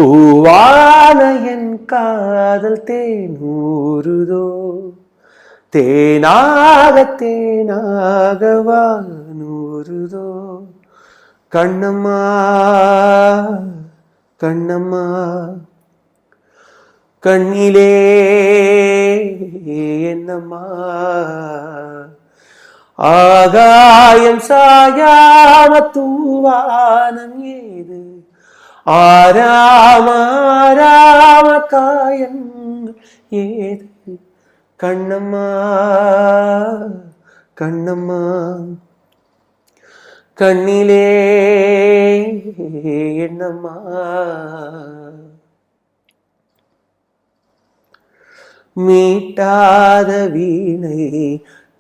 பூவான என் காதல் தேனூறுதோ, தேனாக தேனாக வானூறுதோ. கண்ணம்மா கண்ணம்மா கண்ணிலே என்னம்மா, ஆகாயம் சாயாம தூவானம் ஏது, ஆராம ஆராம காயங்கள் ஏது. கண்ணம்மா கண்ணம்மா கண்ணிலே என்னம்மா. மீட்டாத வீணை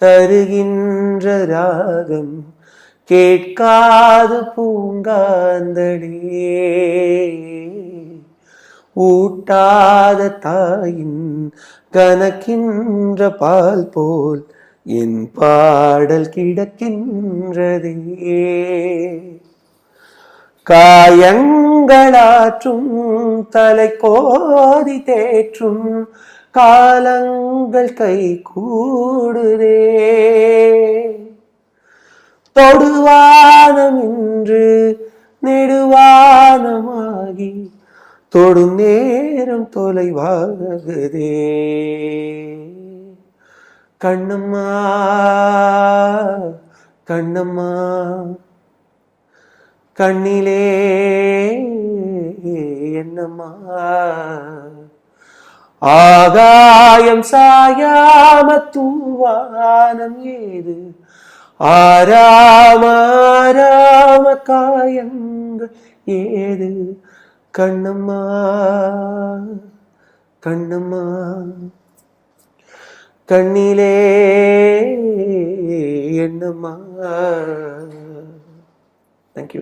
தருகின்ற ராகம் கேட்காது பூங்காந்தளே, ஊட்டாத தாயின் கனக்கின்ற பால் போல் என் பாடல் கிடக்கின்றதே. காயங்களாற்றும் தலை கோதி தேற்றும் காலங்கள் கை கூடுதே. தொடுவானம் இன்று நெடுவானமாகி தொடும் நேரம் தொலைவாகுதே. கண்ணம்மா கண்ணம்மா கண்ணிலே என்னம்மா, ஆகாயம் சாயாம தூவானம் ஏது, ஆராம ஆராம காயங்கள் ஏது. கண்ணம்மா கண்ணம்மா கண்ணிலே என்னம்மா. தேங்க்யூ.